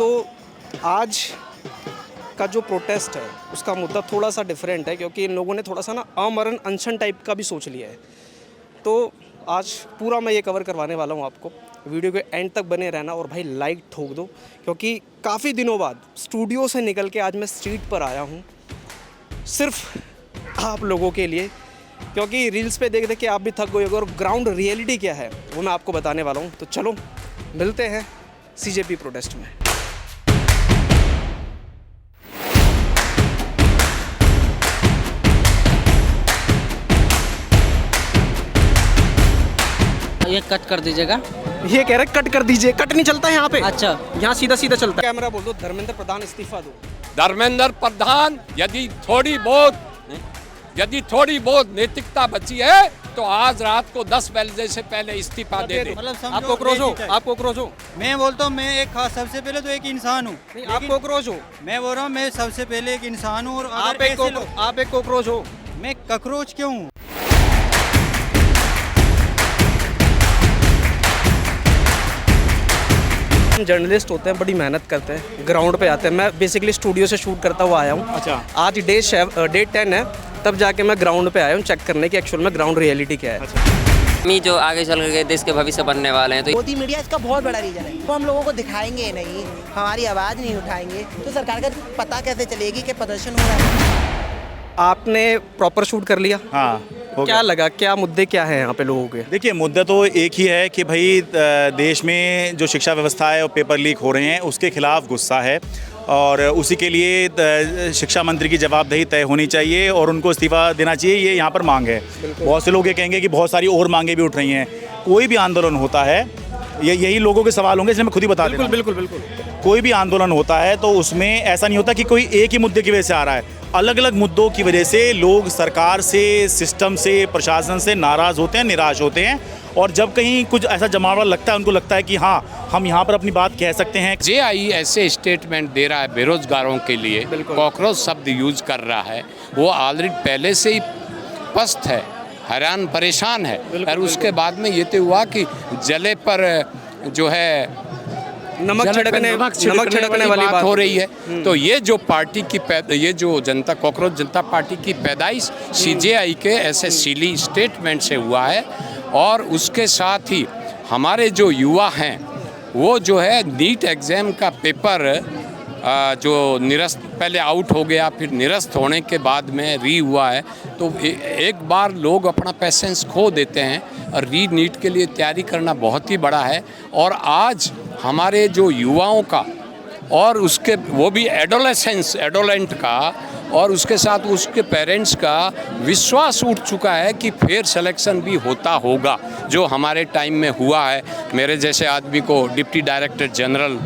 तो आज का जो प्रोटेस्ट है उसका मुद्दा थोड़ा सा डिफरेंट है, क्योंकि इन लोगों ने थोड़ा सा ना आमरण अनशन टाइप का भी सोच लिया है। तो आज पूरा मैं ये कवर करवाने वाला हूँ आपको, वीडियो के एंड तक बने रहना और भाई लाइक ठोक दो, क्योंकि काफ़ी दिनों बाद स्टूडियो से निकल के आज मैं स्ट्रीट पर आया हूँ सिर्फ आप लोगों के लिए, क्योंकि रील्स पे देख देख के आप भी थक गए होगे और ग्राउंड रियलिटी क्या है वो मैं आपको बताने वाला हूँ। तो चलो मिलते हैं सीजेपी प्रोटेस्ट में। ये कट कर दीजिएगा। ये कह रहे कट कर दीजिए, कट नहीं चलता है यहाँ पे। अच्छा, यहाँ सीधा सीधा चलता है। कैमरा बोल दो, धर्मेंद्र प्रधान इस्तीफा दो। धर्मेंद्र प्रधान यदि थोड़ी बहुत नैतिकता बची है तो आज रात को 10 बजे से पहले इस्तीफा दे दे। मतलब आप कोक्रोच हो, मैं बोलता हूँ मैं एक सबसे पहले तो एक इंसान हूँ। आप कोक्रोच हो। मैं बोल रहा हूँ मैं सबसे पहले एक इंसान हूँ और आप एक कोक्रोच हो। मैं ककरोच क्यों हूँ? जर्नलिस्ट होते हैं, बड़ी मेहनत करते हैं, ग्राउंड पे आते हैं। मैं बेसिकली स्टूडियो से शूट करता हुआ आया हूँ। अच्छा। आज डेट 10 है, तब जाके मैं ग्राउंड पे आया हूँ चेक करने की एक्चुअल में ग्राउंड रियलिटी क्या है। अच्छा। जो आगे चल के देश के भविष्य बनने वाले हैं, तो मोदी मीडिया इसका बहुत बड़ा रीजन है। वो हम लोगों को दिखाएंगे नहीं, हमारी आवाज़ नहीं उठाएंगे, तो सरकार का पता कैसे चलेगी कि प्रदर्शन हो रहा है। आपने प्रॉपर शूट कर लिया? हाँ। क्या लगा, क्या मुद्दे क्या हैं यहाँ पे लोगों के? देखिए, मुद्दा तो एक ही है कि भाई देश में जो शिक्षा व्यवस्था है और पेपर लीक हो रहे हैं उसके खिलाफ गुस्सा है, और उसी के लिए शिक्षा मंत्री की जवाबदेही तय होनी चाहिए और उनको इस्तीफा देना चाहिए। ये यहाँ पर मांग है। बहुत से लोग ये कहेंगे कि बहुत सारी और मांगे भी उठ रही हैं। कोई भी आंदोलन होता है, यही लोगों के सवाल होंगे, इसलिए मैं खुद ही बता देता हूँ। बिल्कुल। कोई भी आंदोलन होता है तो उसमें ऐसा नहीं होता कि कोई एक ही मुद्दे की वजह से आ रहा है। अलग अलग मुद्दों की वजह से लोग सरकार से, सिस्टम से, प्रशासन से नाराज़ होते हैं, निराश होते हैं, और जब कहीं कुछ ऐसा जमावड़ा लगता है उनको लगता है कि हाँ हम यहाँ पर अपनी बात कह सकते हैं। जेआई ऐसे स्टेटमेंट दे रहा है बेरोजगारों के लिए, कॉकरोच शब्द यूज कर रहा है, वो ऑलरेडी पहले से ही पस्त है, हैरान परेशान है। और उसके बाद में ये तो हुआ कि जले पर जो है नमक छिड़कने वाली बात हो रही है। तो ये जो पार्टी की ये जो कॉकरोच जनता पार्टी की पैदाइश सीजेआई के ऐसे सिली स्टेटमेंट से हुआ है। और उसके साथ ही हमारे जो युवा हैं वो जो है नीट एग्ज़ाम का पेपर जो निरस्त, पहले आउट हो गया, फिर निरस्त होने के बाद में री हुआ है, तो एक बार लोग अपना पैसेंस खो देते हैं और री नीट के लिए तैयारी करना बहुत ही बड़ा है। और आज हमारे जो युवाओं का और उसके वो भी एडोलेंट का और उसके साथ उसके पेरेंट्स का विश्वास उठ चुका है कि फेयर सिलेक्शन भी होता होगा, जो हमारे टाइम में हुआ है। मेरे जैसे आदमी को deputy director general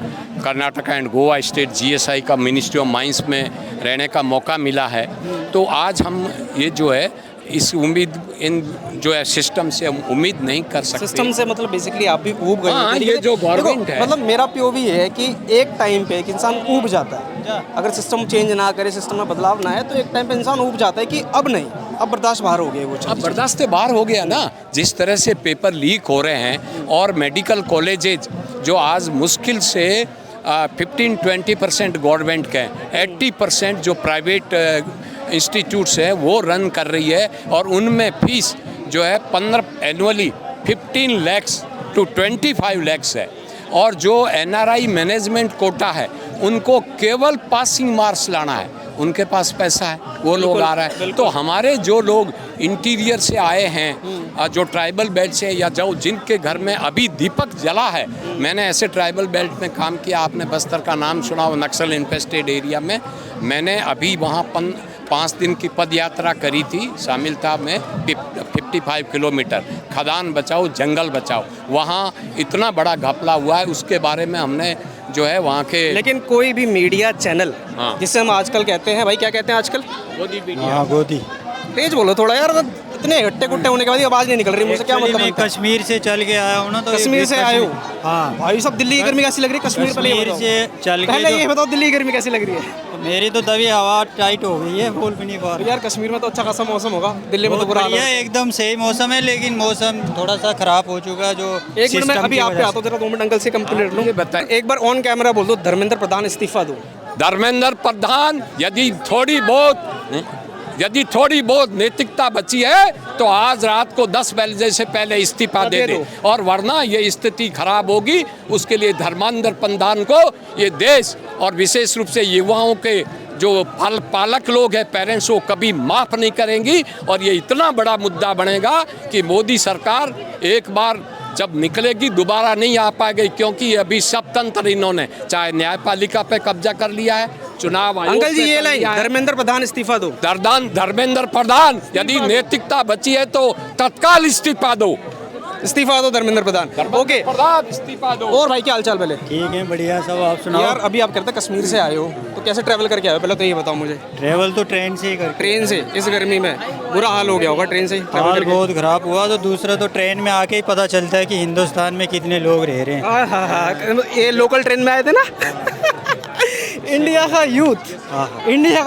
Karnataka and Goa state GSI का मिनिस्ट्री ऑफ माइंस में रहने का मौका मिला है। तो आज हम ये जो है इस इन जो है सिस्टम से हम उम्मीद नहीं कर सकते। सिस्टम से मतलब बेसिकली आप भी ऊब गए। हाँ, ये जो गवर्नमेंट है, मतलब मेरा पीओवी है कि एक टाइम पे एक इंसान ऊब जाता है। अगर सिस्टम चेंज ना करे, सिस्टम में बदलाव ना है, तो एक टाइम पे इंसान ऊब जाता है कि अब नहीं, अब बर्दाश्त बाहर हो गया। वो अब बर्दाश्त बाहर हो गया ना। जिस तरह से पेपर लीक हो रहे हैं और मेडिकल कॉलेजेज जो आज मुश्किल से 15-20% गवर्नमेंट के, 80% जो प्राइवेट इंस्टीट्यूट्स है वो रन कर रही है, और उनमें फीस जो है 15 lakhs to 25 lakhs है। और जो एनआरआई मैनेजमेंट कोटा है उनको केवल पासिंग मार्क्स लाना है, उनके पास पैसा है, वो लोग आ रहा है। तो हमारे जो लोग इंटीरियर से आए हैं, जो ट्राइबल बेल्ट से, या जो जिनके घर में अभी दीपक जला है, मैंने ऐसे ट्राइबल बेल्ट में काम किया, आपने बस्तर का नाम सुना हो, नक्सल इन्फेस्टेड एरिया में मैंने अभी वहाँ 5 दिन की पद यात्रा करी थी, शामिल था मैं 55 किलोमीटर। खदान बचाओ, जंगल बचाओ, वहाँ इतना बड़ा घपला हुआ है, उसके बारे में हमने जो है वहाँ के। लेकिन कोई भी मीडिया चैनल, हाँ, जिसे हम आजकल कहते हैं, भाई क्या कहते हैं आजकल? गोदी मीडिया। हाँ, गोदी। तेज बोलो थोड़ा यार, इतने गट्टे गुट्टे होने के बाद आवाज़ नहीं निकल रही मुझसे, क्या मतलब? मैं कश्मीर से चल के आया हूँ ना। तो कश्मीर से आए हो? हाँ भाई सब दिल्ली की गर्मी कैसी लग रही है? कश्मीर से चल के पहले ये बताओ दिल्ली की गर्मी कैसी लग रही है? मेरी तो तभी हवा टाइट हो गई है, बोल भी नहीं पा रहा। यार कश्मीर में तो अच्छा खासा मौसम होगा, दिल्ली में तो बहुत बुरा हाल बढ़िया है। एकदम सही मौसम है, लेकिन मौसम थोड़ा सा खराब हो चुका है जो एक मिनट में सिस्टम अभी की आप पे वजह आता हूँ, जरा 2 मिनट अंकल से कंप्लीट लूँ। बताइए। एक बार ऑन कैमरा बोल दो, धर्मेंद्र प्रधान इस्तीफा दो। धर्मेंद्र प्रधान यदि थोड़ी बहुत नैतिकता बची है तो आज रात को 10 बजे से पहले इस्तीफा दे दे, और वरना ये स्थिति खराब होगी। उसके लिए धर्मेंद्र प्रधान को ये देश और विशेष रूप से युवाओं के जो पालक लोग हैं, पेरेंट्स, को कभी माफ़ नहीं करेंगी। और ये इतना बड़ा मुद्दा बनेगा कि मोदी सरकार एक बार जब निकलेगी दोबारा नहीं आ पाएगी, क्योंकि अभी सब तंत्र इन्होंने चाहे न्यायपालिका पे कब्जा कर लिया है, चुनाव आयोग अंकल जी पे ये कर लाइन, लिया है। धर्मेंद्र प्रधान इस्तीफा दो। धर्मेंद्र प्रधान यदि नैतिकता बची है तो तत्काल इस्तीफा दो। इस्तीफा दो धर्मेंद्र प्रधान। ओके, प्रधान इस्तीफा दो। और भाई क्या हाल चाल पहले? ठीक है, बढ़िया सब। आप सुनाओ। यार अभी आप कहते हैं कश्मीर से आए हो, तो कैसे ट्रैवल करके आए हो, पहले तो ये बताओ मुझे। ट्रेवल तो ट्रेन से ही कर, ट्रेन से? इस गर्मी में बुरा हाल हो गया होगा ट्रेन से ट्रैवल हाल करके। बहुत खराब हुआ। तो दूसरा तो ट्रेन में आके ही पता चलता है कि हिंदुस्तान में कितने लोग रह रहे हैं। हाँ, ये लोकल ट्रेन में आए थे ना। इंडिया का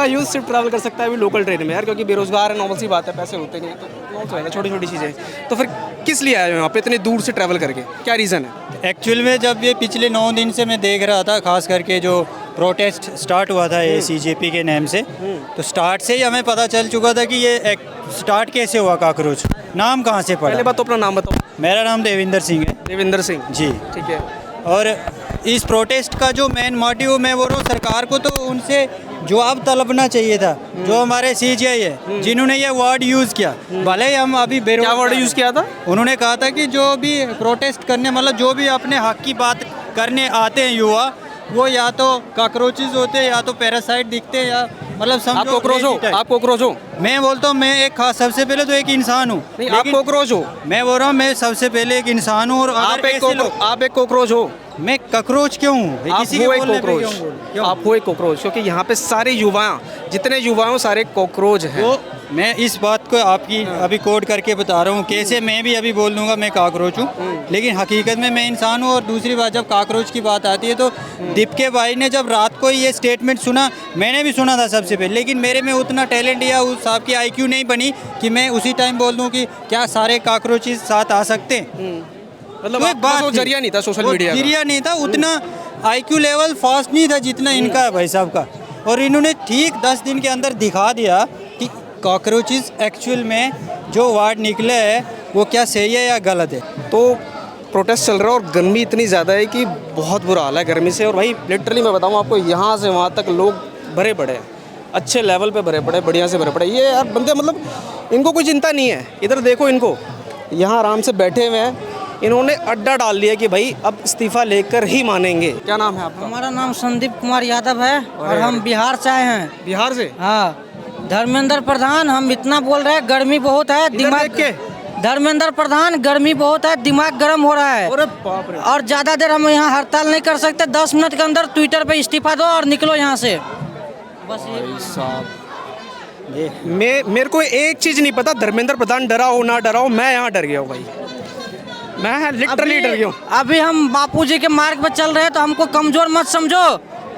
यूथ सिर्फ ट्रैवल कर सकता है अभी लोकल ट्रेन में यार, क्योंकि बेरोजगार है, नॉर्मल सी बात है, पैसे होते नहीं है, तो छोटी छोटी चीज़ें। तो फिर किस लिए आए हो यहाँ पे इतने दूर से ट्रैवल करके, क्या रीज़न है? एक्चुअल में जब ये पिछले 9 दिन से मैं देख रहा था, खास करके जो प्रोटेस्ट स्टार्ट हुआ था ये CJP के नाम से, तो स्टार्ट से ही हमें पता चल चुका था कि ये स्टार्ट कैसे हुआ काकरोच, नाम कहाँ से पहले पड़ा। बात तो अपना नाम बताओ। मेरा नाम देविंदर सिंह है देविंदर सिंह जी। ठीक है। और इस प्रोटेस्ट का जो मेन मोटिव, मैं बोल रहा हूँ, सरकार को तो उनसे जवाब तलबना चाहिए था। जो हमारे CJI है जिन्होंने ये वर्ड यूज़ किया, भले ही हम अभी क्या वर्ड यूज़ किया था? उन्होंने कहा था कि जो भी प्रोटेस्ट करने, मतलब जो भी अपने हक की बात करने आते हैं युवा, वो या तो कॉकरोचेस होते हैं या तो पैरासाइट दिखते हैं, या मतलब समझो आप कॉकरोच हो? आप कॉकरोच हो? मैं बोलता हूँ मैं एक खास, सबसे पहले तो एक इंसान हूँ। नहीं, आप कॉकरोच हो? मैं बोल रहा हूँ मैं सबसे पहले एक इंसान हूँ। और आप एक कॉकरोच हो? मैं कॉकरोच क्यों हूँ? आप हो एक कॉकरोच, आप हो एक कॉकरोच, क्योंकि यहाँ पे सारे युवा, जितने युवा हैं सारे कॉकरोच हैं। तो मैं इस बात को आपकी अभी कोड करके बता रहा हूँ, कैसे मैं भी अभी बोल दूंगा मैं कॉकरोच हूँ, लेकिन हकीकत में मैं इंसान हूँ। और दूसरी बात, जब कॉकरोच की बात आती है तो दीपके भाई ने जब रात को ये स्टेटमेंट सुना, मैंने भी सुना था सबसे पहले, लेकिन मेरे में उतना टैलेंट या उस साहब की IQ नहीं बनी कि मैं उसी टाइम बोल दूँ कि क्या सारे कॉकरोचेस साथ आ सकते हैं। मतलब तो एक आपका बात वो थी। जरिया नहीं था सोशल वो मीडिया का। जरिया नहीं था, उतना IQ लेवल फास्ट नहीं था जितना इनका है भाई साहब का। और इन्होंने ठीक 10 दिन के अंदर दिखा दिया कि कॉकरोचेस एक्चुअल में जो वर्ड निकले है वो क्या सही है या गलत है। तो प्रोटेस्ट चल रहा है और गर्मी इतनी ज़्यादा है कि बहुत बुरा हाल है गर्मी से। और भाई लिटरली मैं बताऊँ आपको, यहाँ से वहाँ तक लोग भरे पड़े हैं, अच्छे लेवल पे भरे पड़े, बढ़िया से भरे पड़े। ये यार बंदे, मतलब इनको कोई चिंता नहीं है। इधर देखो इनको, यहाँ आराम से बैठे हुए हैं, इन्होंने अड्डा डाल लिया कि भाई अब इस्तीफा लेकर ही मानेंगे। क्या नाम है आपका? हमारा नाम संदीप कुमार यादव है और हम बिहार से आए हैं। बिहार से? हाँ, धर्मेंद्र प्रधान, हम इतना बोल रहे हैं, गर्मी बहुत है, दिमाग देख के। धर्मेंद्र प्रधान, गर्मी बहुत है, दिमाग गर्म हो रहा है। अरे बाप रे। और ज़्यादा देर हम यहाँ हड़ताल नहीं कर सकते। 10 मिनट के अंदर ट्विटर पे इस्तीफा दो और निकलो यहाँ से, बस ये। मेरे को एक चीज़ नहीं पता, धर्मेंद्र प्रधान डरा हो ना डरा हो, मैं यहाँ डर गया हूँ भाई, मैं लिटरली डर गया हूँ। अभी हम बापूजी के मार्ग पे चल रहे हैं, तो हमको कमजोर मत समझो।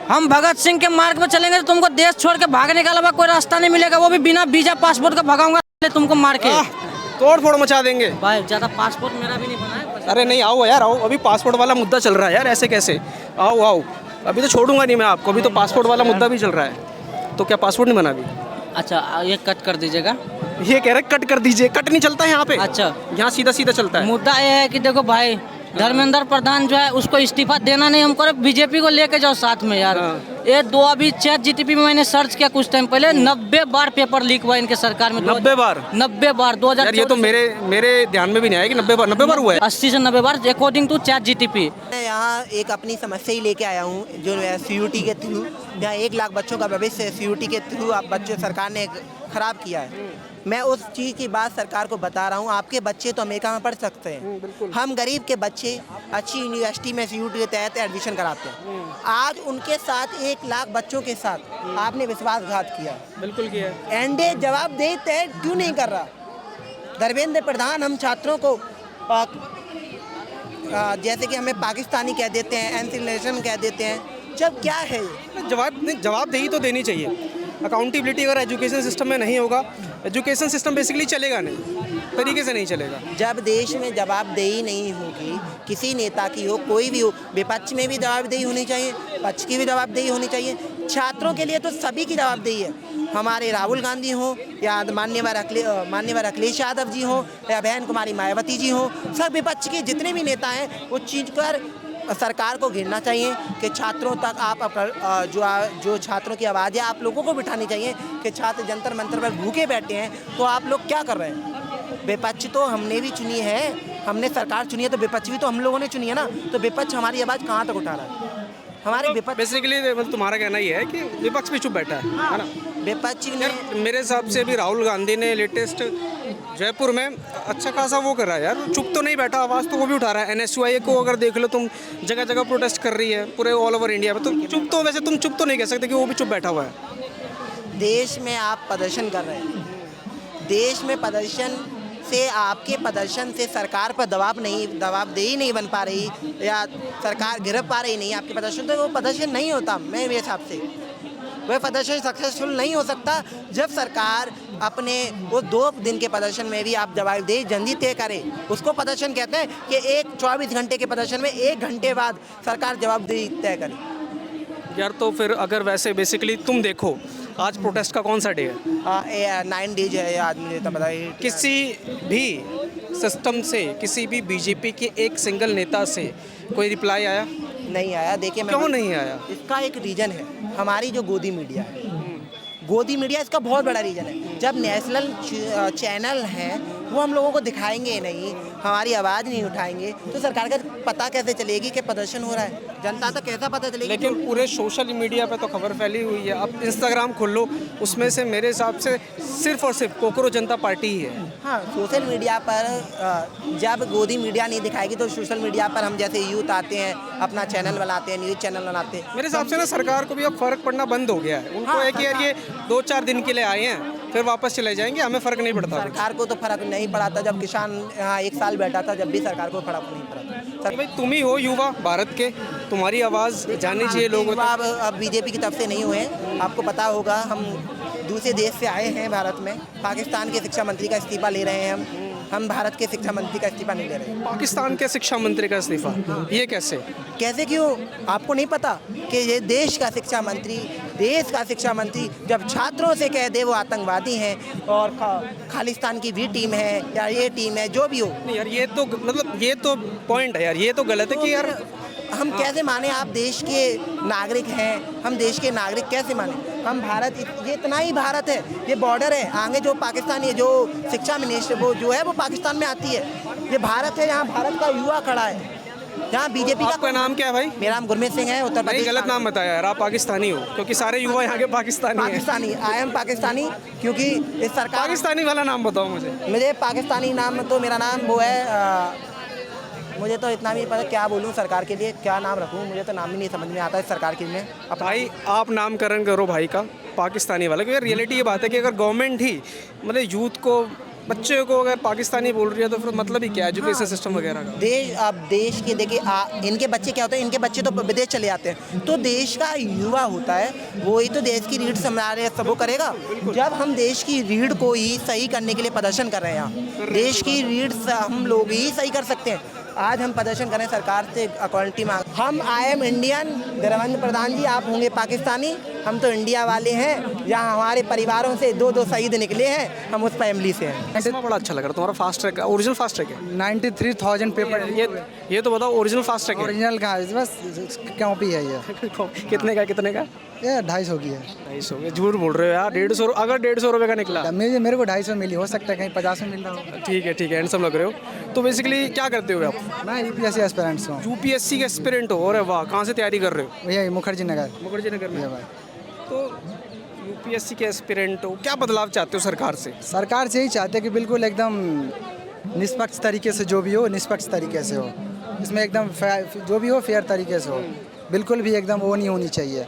हम भगत सिंह के मार्ग पे चलेंगे तो तुमको देश छोड़ के भागने का अलावा कोई रास्ता नहीं मिलेगा, वो भी बिना वीजा पासपोर्ट का भगाऊंगा तुमको मार के। तोड़ फोड़ मचा देंगे भाई ज़्यादा पासपोर्ट मेरा भी नहीं बना है। अरे नहीं, आओ यार आओ, अभी पासपोर्ट वाला मुद्दा चल रहा है यार, ऐसे कैसे? आओ आओ, अभी तो छोड़ूंगा नहीं मैं आपको, अभी तो पासपोर्ट वाला मुद्दा भी चल रहा है। तो क्या पासपोर्ट नहीं बना अभी? अच्छा, ये कट कर दीजिएगा। ये कह रहे कट कर दीजिए, कट नहीं चलता है यहाँ पे। अच्छा, यहाँ सीधा सीधा चलता है। मुद्दा ये है कि देखो भाई, धर्मेंद्र प्रधान जो है उसको इस्तीफा देना नहीं, हमको बीजेपी को लेके जाओ साथ में यार। ये दो अभी ChatGPT में मैंने सर्च किया कुछ टाइम पहले, 90 बार पेपर लीक हुआ इनके सरकार में। 90 बार? 90 बार। 2000 यार ये तो मेरे ध्यान में भी नहीं आया कि 90 बार हुआ है। 80 से 90 बार अकॉर्डिंग टू ChatGPT। मैं यहाँ एक अपनी समस्या ही लेके आया हूँ, जो है CUT के थ्रू, यहाँ 1 लाख बच्चों का भविष्य CUT के थ्रू आप बच्चों सरकार ने खराब किया है। मैं उस चीज़ की बात सरकार को बता रहा हूँ। आपके बच्चे तो अमेरिका में पढ़ सकते हैं, हम गरीब के बच्चे अच्छी यूनिवर्सिटी में CUT के तहत एडमिशन कराते हैं। आज उनके साथ 1 लाख बच्चों के साथ आपने विश्वासघात किया। बिल्कुल किया। एनडीए जवाबदेही तय क्यों नहीं कर रहा? धर्मेंद्र प्रधान हम छात्रों को जैसे कि हमें पाकिस्तानी कह देते हैं, एनसिलेशन कह देते हैं, जब क्या है ये? जवाबदेही तो देनी चाहिए। अकाउंटेबिलिटी अगर एजुकेशन सिस्टम में नहीं होगा, एजुकेशन सिस्टम बेसिकली चलेगा नहीं, तरीके से नहीं चलेगा। जब देश में जवाबदेही नहीं होगी, किसी नेता की हो, कोई भी हो, विपक्ष में भी जवाबदेही होनी चाहिए, पक्ष की भी जवाबदेही होनी चाहिए। छात्रों के लिए तो सभी की जवाबदेही है, हमारे राहुल गांधी हो या मान्यवर अखिलेश यादव जी हो या बहन कुमारी मायावती जी हो, सब विपक्ष के जितने भी नेता हैं वो चीज़ कर सरकार को घेरना चाहिए कि छात्रों तक आप जो छात्रों की आवाज़ है आप लोगों को बिठानी चाहिए कि छात्र जंतर मंतर पर भूखे बैठे हैं तो आप लोग क्या कर रहे हैं। विपक्ष तो हमने भी चुनी है, हमने सरकार चुनी है, तो विपक्ष भी तो हम लोगों ने चुनी है ना, तो विपक्ष हमारी आवाज़ कहाँ तक उठा रहा है? हमारे विपक्ष बेसिकली तुम्हारा कहना ये है कि विपक्ष भी चुप बैठा है ना? विपक्ष ने मेरे हिसाब से भी राहुल गांधी ने लेटेस्ट जयपुर में अच्छा खासा वो कर रहा है यार, चुप तो नहीं बैठा, आवाज़ तो वो भी उठा रहा है। NSUI को अगर देख लो तुम, जगह जगह प्रोटेस्ट कर रही है पूरे ऑल ओवर इंडिया में, तो चुप तो वैसे तुम चुप तो नहीं कह सकते कि वो भी चुप बैठा हुआ है। देश में आप प्रदर्शन कर रहे हैं, देश में प्रदर्शन से आपके प्रदर्शन से सरकार पर दबावदेही नहीं बन पा रही या सरकार गिर पा रही नहीं आपके प्रदर्शन, तो वो प्रदर्शन नहीं होता। मेरे हिसाब से वह प्रदर्शन सक्सेसफुल नहीं हो सकता जब सरकार अपने वो 2 दिन के प्रदर्शन में भी आप जवाबदेही जल्दी तय करें। उसको प्रदर्शन कहते हैं कि 24 घंटे के प्रदर्शन में 1 घंटे बाद सरकार जवाबदेही तय करे। यार तो फिर अगर वैसे बेसिकली तुम देखो, आज प्रोटेस्ट का कौन सा डे है? 9 डेज है आज, मुझे तो पता है। किसी भी सिस्टम से, किसी भी बीजेपी के एक सिंगल नेता से कोई रिप्लाई आया? नहीं आया। देखिए क्यों नहीं आया? इसका एक रीज़न है, हमारी जो गोदी मीडिया है, गोदी मीडिया इसका बहुत बड़ा रीज़न है। जब नेशनल चैनल हैं वो हम लोगों को दिखाएंगे नहीं, हमारी आवाज़ नहीं उठाएंगे, तो सरकार का पता कैसे चलेगी कि प्रदर्शन हो रहा है? जनता तक कैसा पता चलेगी? लेकिन पूरे सोशल मीडिया पे तो खबर फैली हुई है। अब इंस्टाग्राम खोल लो, उसमें से मेरे हिसाब से सिर्फ और सिर्फ कोकरोच जनता पार्टी ही है। हाँ, सोशल मीडिया पर जब गोदी मीडिया नहीं दिखाएगी तो सोशल मीडिया पर हम जैसे यूथ आते हैं, अपना चैनल बनाते हैं, न्यूज़ चैनल बनाते हैं। मेरे हिसाब से ना सरकार को भी अब फ़र्क पड़ना बंद हो गया है। उनको हाँ, है कि यार ये 2-4 दिन के लिए आए हैं, फिर वापस चले जाएंगे, हमें फ़र्क नहीं पड़ता। सरकार को तो फर्क नहीं पड़ा था जब किसान यहाँ 1 साल बैठा था, जब भी सरकार को फर्क नहीं पड़ा था। भाई तुम ही हो युवा भारत के, तुम्हारी आवाज़ जाननी चाहिए लोगों आप अब बीजेपी की तरफ से नहीं हुए हैं, आपको पता होगा हम दूसरे देश से आए हैं भारत में। पाकिस्तान के शिक्षा मंत्री का इस्तीफा ले रहे हैं हम भारत के शिक्षा मंत्री का इस्तीफा नहीं ले रहे। पाकिस्तान के शिक्षा मंत्री का इस्तीफा, ये कैसे? क्यों आपको नहीं पता कि ये देश का शिक्षा मंत्री जब छात्रों से कह दे वो आतंकवादी हैं और खालिस्तान की भी टीम है या ये टीम है, जो भी हो। नहीं यार, ये तो मतलब ये तो पॉइंट है यार, ये तो गलत है कि यार हम कैसे माने? आप देश के नागरिक हैं, हम देश के नागरिक कैसे माने? हम भारत, ये इतना ही भारत है, ये बॉर्डर है, आगे जो पाकिस्तानी जो शिक्षा मिनिस्टर वो जो है वो पाकिस्तान में आती है। ये भारत है, यहाँ भारत का युवा खड़ा है, यहाँ बीजेपी का। आपका नाम क्या है भाई? मेरा नाम गुरमीत सिंह है, उत्तर प्रदेश। नहीं, गलत नाम बताया यार, आप पाकिस्तानी हो, क्योंकि सारे युवा यहाँ के पाकिस्तानी हैं। आई एम पाकिस्तानी, क्योंकि इस सरकार। पाकिस्तानी वाला नाम बताओ मुझे पाकिस्तानी नाम तो मेरा नाम वो है, मुझे तो इतना भी पता क्या बोलूँ सरकार के लिए, क्या नाम रखूँ, मुझे तो नाम ही नहीं समझ में आता है सरकार के लिए। भाई आप नामकरण करो भाई का पाकिस्तानी वाला, क्योंकि रियलिटी ये बात है कि अगर गवर्नमेंट ही मतलब यूथ को, बच्चे को अगर पाकिस्तानी बोल रही है तो फिर मतलब ही क्या एजुकेशन सिस्टम वगैरह का? अब देश के देखिए इनके बच्चे क्या होते हैं, इनके बच्चे तो विदेश चले जाते हैं, तो देश का युवा होता है वो ही तो देश की रीढ़ संभाले सब वो करेगा। जब हम देश की रीढ़ को ही सही करने के लिए प्रदर्शन कर रहे हैं, यहाँ देश की रीढ़ हम लोग ही सही कर सकते हैं। आज हम प्रदर्शन करें, सरकार से इक्वालिटी मांग। हम I am Indian, Dharmendra Pradhan जी आप होंगे पाकिस्तानी, हम तो इंडिया वाले हैं, यहाँ हमारे परिवारों से 2 शहीद निकले हैं, हम उस फैमिली से हैं। इसमें बड़ा अच्छा लग रहा है तुम्हारा fast track, original fast track है। 93,000 पेपर। ये तो बताओ ओरिजिनल फास्ट ट्रैक है? ओरिजिनल कहाँ है, बस कॉपी है ये। कितने का? ये 250 की है। 250? झूठ बोल रहे हो यार, 150। अगर 150 रुपये का निकला, मेरे को 250 मिली, हो सकता है कहीं 50 में मिल रहा हो। ठीक है, हैंडसम लग रहे हो। तो बेसिकली क्या करते हो आप? मैं यूपीएससी एस्पिरेंट्स हूँ। यूपीएससी के एस्पिरेंट हो? अरे वाह, कहाँ से तैयारी कर रहे हो? भैया मुखर्जी नगर में भाई। तो यूपीएससी के एस्पिरेंट हो, क्या बदलाव चाहते हो सरकार से? सरकार से ही चाहते हैं कि बिल्कुल एकदम निष्पक्ष तरीके से जो भी हो, निष्पक्ष तरीके से हो, इसमें एकदम जो भी हो फेयर तरीके से हो, बिल्कुल भी एकदम वो नहीं होनी चाहिए,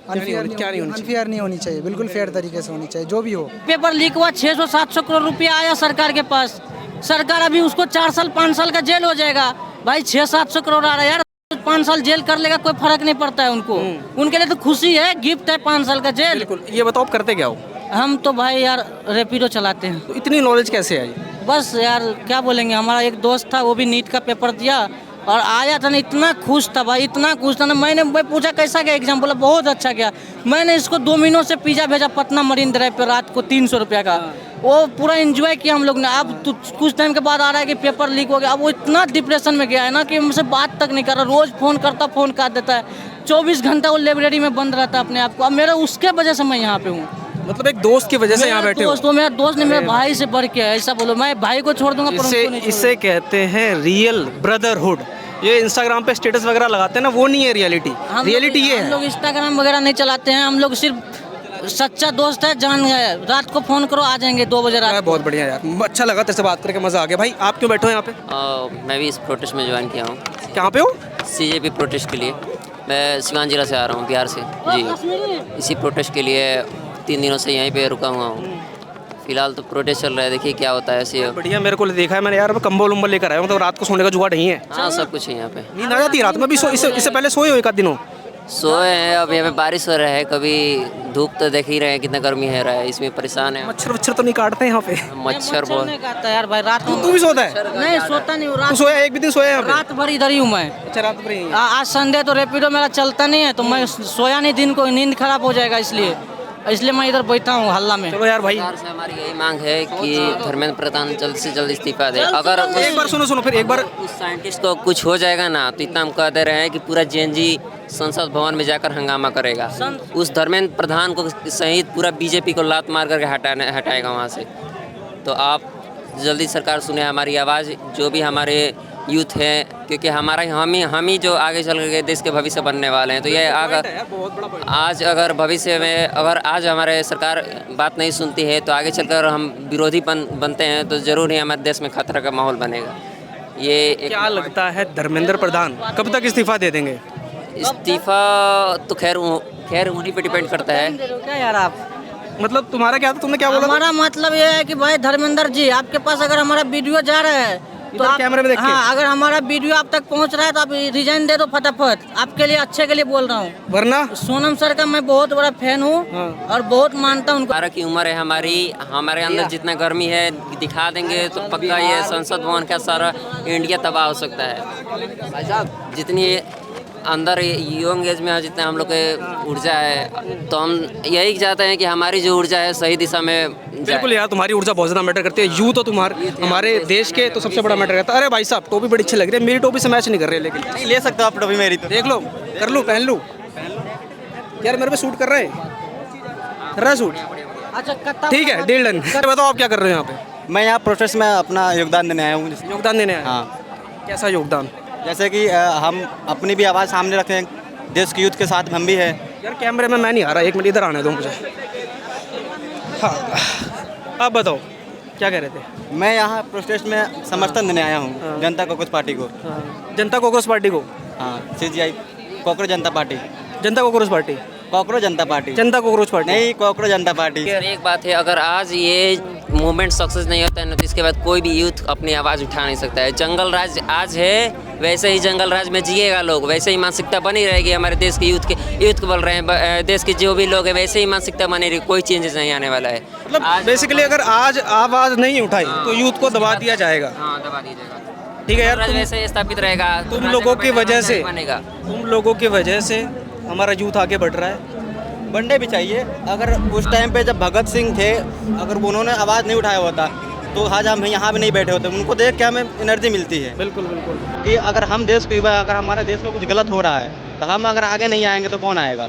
अनफेयर नहीं होनी चाहिए, बिल्कुल फेयर तरीके से होनी चाहिए जो भी हो। पेपर लीक हुआ, 600-700 करोड़ रुपया आया सरकार के पास, सरकार अभी उसको 4 साल 5 साल का जेल हो जाएगा। भाई 600-700 करोड़ आ रहा है यार। 5 साल जेल कर लेगा, कोई फर्क नहीं पड़ता है उनको। उनके लिए तो खुशी है, गिफ्ट है 5 साल का जेल। बिल्कुल। ये बताओ आप करते क्या हो? हम तो भाई यार रैपिडो चलाते हैं। तो इतनी नॉलेज कैसे आई? बस यार क्या बोलेंगे, हमारा एक दोस्त था, वो भी नीट का पेपर दिया और आया था ना, इतना खुश था भाई, इतना खुश था ना। मैं पूछा कैसा गया एग्जाम, बोला बहुत अच्छा गया। मैंने इसको डोमिनोज से पिज़्ज़ा भेजा पटना मरीन ड्राइव पे रात को 300 रुपये का। वो पूरा एंजॉय किया हम लोग ने। अब तो कुछ टाइम के बाद आ रहा है कि पेपर लीक हो गया। अब वो इतना डिप्रेशन में गया है ना कि हमसे बात तक नहीं कर रहा। रोज़ फ़ोन करता, फ़ोन काट देता है। 24 घंटा वो लाइब्रेरी में बंद रहता है अपने आप को। अब मेरा उसके वजह से मैं यहाँ पे हूँ। मतलब एक दोस्त की वजह से यहाँ बैठे हो? दोस्त, मेरा दोस्त ने मेरे भाई से बढ़ के है, ऐसा बोलो। मैं भाई को छोड़ दूंगा पर इसे उनको नहीं इसे कहते हैं रियल ब्रदरहुड। ये इंस्टाग्राम पे स्टेटस वगैरह लगाते हैं ना, वो नहीं है रियलिटी। रियलिटी ये हम है। लोग इंस्टाग्राम वगैरह नहीं चलाते हैं। हम लोग सिर्फ सच्चा दोस्त है, जान है। रात को फ़ोन करो, आ जाएंगे 2 बजे रात को। बहुत बढ़िया यार, अच्छा लगा तेरे से बात करके, मज़ा आ गया। भाई आप क्यों बैठे हो यहाँ पे? मैं भी इस प्रोटेस्ट में ज्वाइन किया हूँ, कहाँ पे हो? CJP प्रोटेस्ट के लिए। मैं सिवान जिला से आ रहा हूँ, बिहार से जी। इसी प्रोटेस्ट के लिए 3 दिनों से यहीं पे रुका हुआ हूँ। फिलहाल तो प्रोटेस्ट चल रहा है, देखिए क्या होता है ऐसे। बढ़िया, मेरे को देखा है मैंने यार, कंबल उम्बल लेकर आया हूँ, तो रात को सोने का जुगाड़ नहीं है। हाँ, सब कुछ है यहाँ पे। नींद आ जाती है रात में भी? इससे पहले सोए हो एक आध दिनों? सोए हैं, अब यहाँ पे बारिश हो रहा है, कभी धूप तो देख ही रहे हैं कितना गर्मी है रहा है, इसमें परेशान है। मच्छर वच्छर तो नहीं काटते हैं यहाँ पे? मच्छर बहुत। नहीं खाता यार भाई रात को। तू भी सोता है? नहीं सोता नहीं हूँ, तू रात सोया? एक भी दिन सोया यहाँ पे? रात भर इधर ही हूँ मैं। अच्छा, रात भर ही? आज संडे तो रैपिडो मेरा चलता नहीं है, तो मैं सोया नहीं, दिन को नींद खराब हो जाएगा, इसलिए मैं इधर बैठा हूँ हल्ला में। चलो यार भाई, सरकार से हमारी यही मांग है कि धर्मेंद्र प्रधान जल्द से जल्द इस्तीफा दे। अगर एक बार सुनो फिर एक बार। उस साइंटिस्ट को कुछ हो जाएगा ना, तो इतना हम कह दे रहे हैं कि पूरा JNG संसद भवन में जाकर हंगामा करेगा। उस धर्मेंद्र प्रधान को सहित पूरा BJP को लात मार करके हटाएगा वहाँ से। तो आप जल्दी सरकार सुने हमारी आवाज़, जो भी हमारे यूथ है, क्योंकि हमारा हम ही जो आगे चल के देश के भविष्य बनने वाले हैं। तो ये आज अगर भविष्य में अगर आज हमारे सरकार बात नहीं सुनती है, तो आगे चलकर हम विरोधी बनते हैं, तो ज़रूर ही हमारे देश में खतरा का माहौल बनेगा। ये क्या लगता है धर्मेंद्र प्रधान कब तक इस्तीफा दे देंगे? इस्तीफा तो खैर उन्हीं पे डिपेंड करता है। क्या यार आप, मतलब तुम्हारा क्या था, तुमने क्या बोला? हमारा मतलब ये है कि भाई धर्मेंद्र जी, आपके पास अगर हमारा वीडियो जा रहा है तो आप कैमरे में देख के। हाँ, अगर हमारा वीडियो आप तक पहुंच रहा है तो आप रिजाइन दे दो फटाफट। आपके लिए अच्छे के लिए बोल रहा हूँ। वरना सोनम सर का मैं बहुत बड़ा फैन हूँ और बहुत मानता हूँ उनको। 12 की उम्र है हमारे अंदर जितना गर्मी है दिखा देंगे तो पक्का ये संसद भवन का सारा इंडिया तबाह हो सकता है। जितनी अंदर यंग एज में है, जितना हम लोग के ऊर्जा है, तो हम यही चाहते हैं कि हमारी जो ऊर्जा है सही दिशा में जाए। बिल्कुल यार, तुम्हारी ऊर्जा बहुत ज़्यादा मैटर करती है। यूथ हो तुम्हारे, हमारे देश के तो सबसे बड़ा मैटर करता है। अरे भाई साहब, टोपी बड़ी अच्छी लग रही है, मेरी टोपी से मैच नहीं कर रही है, लेकिन नहीं ले सकते आप टोपी मेरी तो। देख लो, कर लूँ, पहन लूँ यार, मेरे पे सूट कर रहा है सूट। अच्छा ठीक है, डील डन। बताओ आप क्या कर रहे हो यहाँ पे? मैं यहाँ प्रोटेस्ट में अपना योगदान देने आया हूँ। योगदान देने आए? हाँ। कैसा योगदान? जैसे कि हम अपनी भी आवाज़ सामने रखें, देश के यूथ के साथ हम भी है। यार कैमरे में मैं नहीं आ रहा, 1 मिनट इधर आने दो मुझे। हाँ, आप बताओ क्या कह रहे थे? मैं यहाँ प्रोटेस्ट में समर्थन देने आया हूँ जनता कांग्रेस पार्टी को। जनता कांग्रेस पार्टी को? हाँ, CGI कॉकरोच जनता पार्टी। जनता कांग्रेस पार्टी? कॉकरोच जनता पार्टी। जनता कांग्रेस पार्टी नहीं, कॉकरोच जनता पार्टी। एक बात है, अगर आज ये मूवमेंट सक्सेस नहीं होता है ना, तो इसके बाद कोई भी यूथ अपनी आवाज़ उठा नहीं सकता है। जंगल राज आज है, वैसे ही जंगल राज में जिएगा लोग, वैसे ही मानसिकता बनी रहेगी हमारे देश के यूथ को बोल रहे हैं, देश के जो भी लोग हैं वैसे ही मानसिकता बनी रहेगी, कोई चेंजेस नहीं आने वाला है। मतलब बेसिकली अगर आज आवाज़ नहीं उठाई तो यूथ को दबा दिया जाएगा। हाँ, दबा दिया जाएगा। ठीक है यार, राज वैसे ही स्थापित रहेगा। तुम लोगों की वजह से बनेगा। तुम लोगों की वजह से हमारा यूथ आगे बढ़ रहा है। बनने भी चाहिए। अगर उस टाइम पे जब भगत सिंह थे, अगर उन्होंने आवाज़ नहीं उठाया होता तो आज हम यहाँ भी नहीं बैठे होते। उनको देख के हमें एनर्जी मिलती है। बिल्कुल बिल्कुल। कि अगर हम देश को, अगर हमारे देश में कुछ गलत हो रहा है तो हम अगर आगे नहीं आएंगे तो कौन आएगा।